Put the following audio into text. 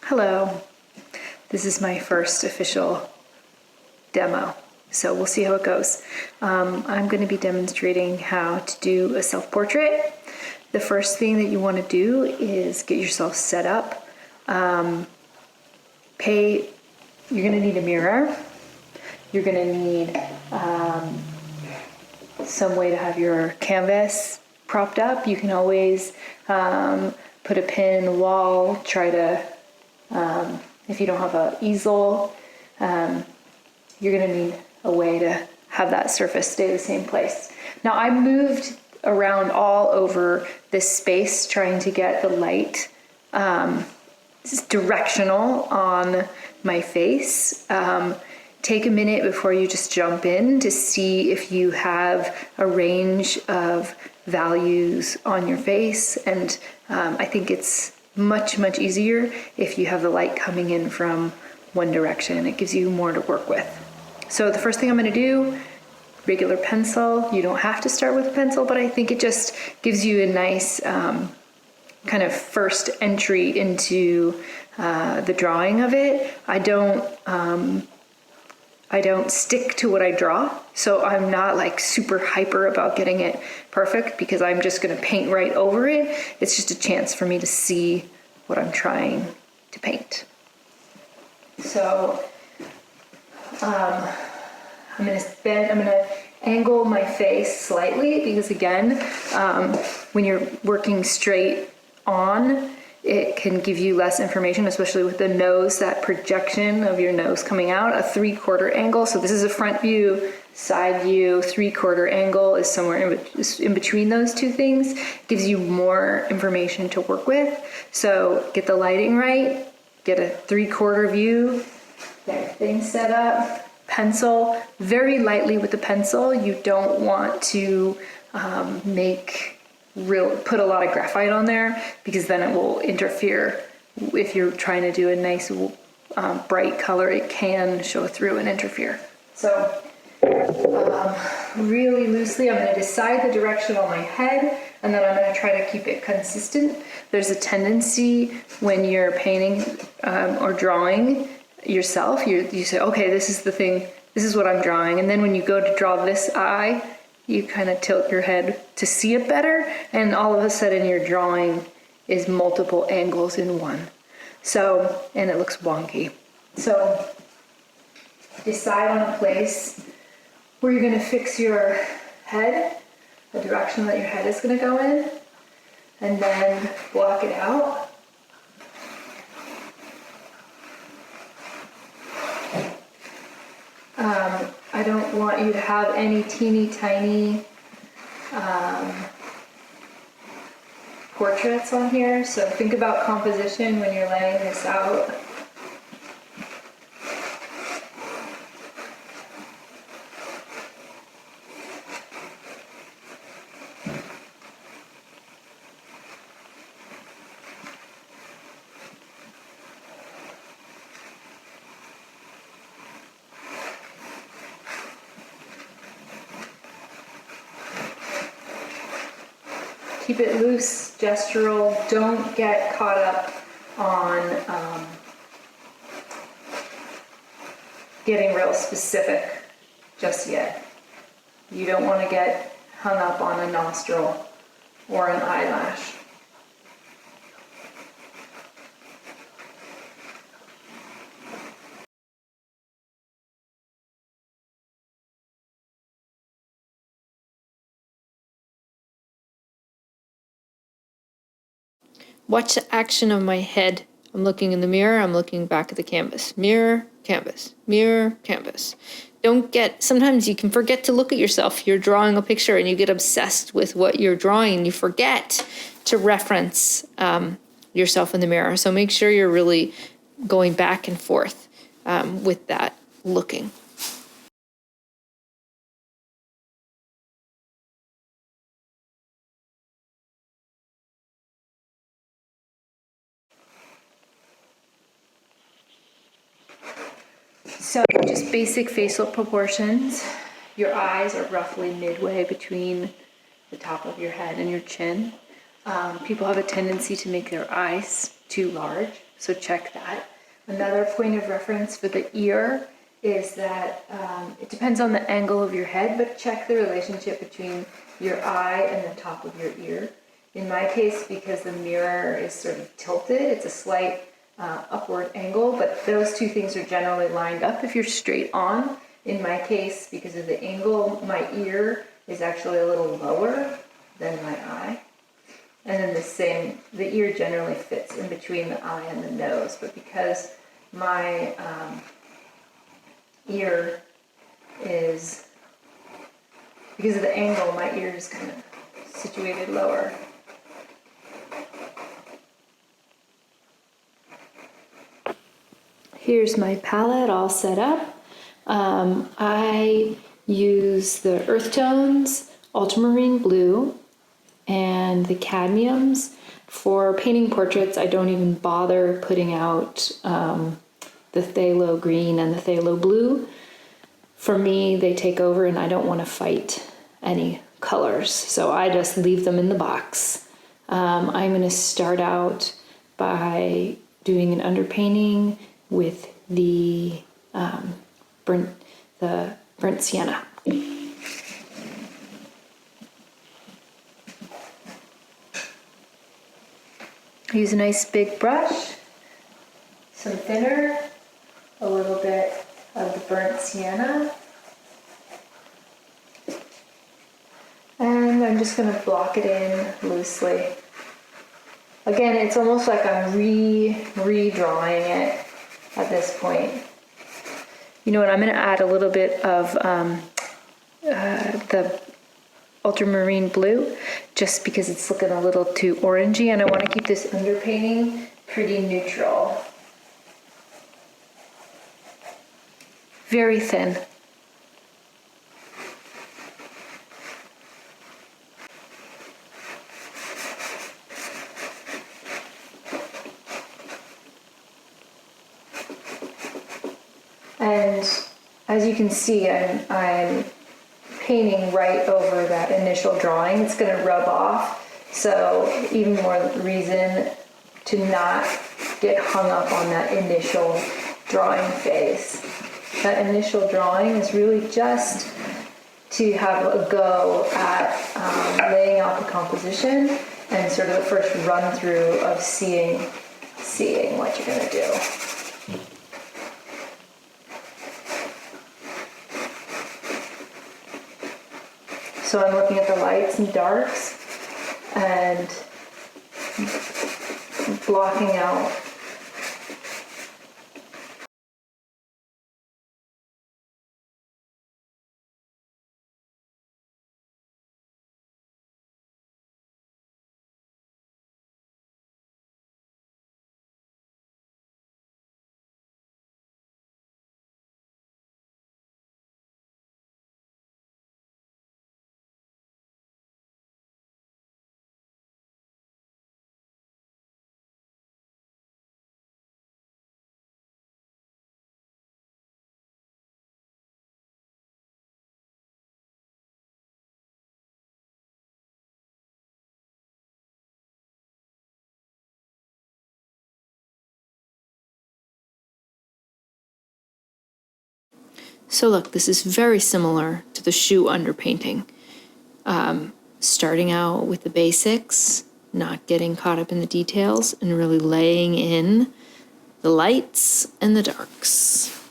Hello, this is my first official demo, so we'll see how it goes. I'm going to be demonstrating how to do a self-portrait. The first thing that you want to do is get yourself set up. You're going to need a mirror. You're going to need some way to have your canvas propped up. You can always put a pin in the wall, try to if you don't have an easel, you're going to need a way to have that surface stay the same place. Now, I moved around all over this space trying to get the light directional on my face. Take a minute before you just jump in to see if you have a range of values on your face. And I think it's much easier if you have the light coming in from one direction. It gives you more to work with. So the first thing I'm going to do, regular pencil. You don't have to start with a pencil, but I think it just gives you a nice kind of first entry into the drawing of it. I don't stick to what I draw, so I'm not like super hyper about getting it perfect because I'm just going to paint right over it. It's just a chance for me to see what I'm trying to paint. So I'm going to angle my face slightly because again, when you're working straight on, it can give you less information, especially with the nose, that projection of your nose coming out, a 3/4 angle. So this is a front view, side view, 3/4 angle is somewhere in between those two things. It gives you more information to work with. So get the lighting right, get a 3/4 view, get things set up, pencil, very lightly with the pencil. You don't want to put a lot of graphite on there because then it will interfere. If you're trying to do a nice bright color, it can show through and interfere. So really loosely, I'm going to decide the direction on my head and then I'm going to try to keep it consistent. There's a tendency when you're painting or drawing yourself, you say, okay, this is the thing, this is what I'm drawing. And then when you go to draw this eye, you kind of tilt your head to see it better, and all of a sudden your drawing is multiple angles in one. So, and it looks wonky. So, decide on a place where you're going to fix your head, the direction that your head is going to go in, and then block it out. I don't want you to have any teeny tiny portraits on here, so think about composition when you're laying this out. Keep it loose, gestural. Don't get caught up on getting real specific just yet. You don't want to get hung up on a nostril or an eyelash. Watch the action of my head. I'm looking in the mirror, I'm looking back at the canvas. Mirror, canvas, mirror, canvas. Sometimes you can forget to look at yourself. You're drawing a picture and you get obsessed with what you're drawing and you forget to reference yourself in the mirror. So make sure you're really going back and forth with that looking. So just basic facial proportions. Your eyes are roughly midway between the top of your head and your chin. People have a tendency to make their eyes too large. So check that. Another point of reference for the ear is that it depends on the angle of your head, but check the relationship between your eye and the top of your ear. In my case, because the mirror is sort of tilted, it's a slight upward angle, but those two things are generally lined up if you're straight on. In my case, because of the angle, my ear is actually a little lower than my eye. And then the ear generally fits in between the eye and the nose, but because my ear is, because of the angle, my ear is kind of situated lower. Here's my palette all set up. I use the earth tones, ultramarine blue, and the cadmiums. For painting portraits, I don't even bother putting out the phthalo green and the phthalo blue. For me, they take over and I don't want to fight any colors, so I just leave them in the box. I'm going to start out by doing an underpainting with the burnt sienna. Use a nice big brush, some thinner, a little bit of the burnt sienna, and I'm just going to block it in loosely. Again, it's almost like I'm redrawing it at this point. You know what, I'm going to add a little bit of the ultramarine blue, just because it's looking a little too orangey, and I want to keep this underpainting pretty neutral. Very thin. And as you can see, I'm painting right over that initial drawing. It's going to rub off, so even more reason to not get hung up on that initial drawing phase. That initial drawing is really just to have a go at laying out the composition and sort of the first run through of seeing what you're going to do. So I'm looking at the lights and darks and blocking out. So look, this is very similar to the shoe underpainting. Starting out with the basics, not getting caught up in the details, and really laying in the lights and the darks.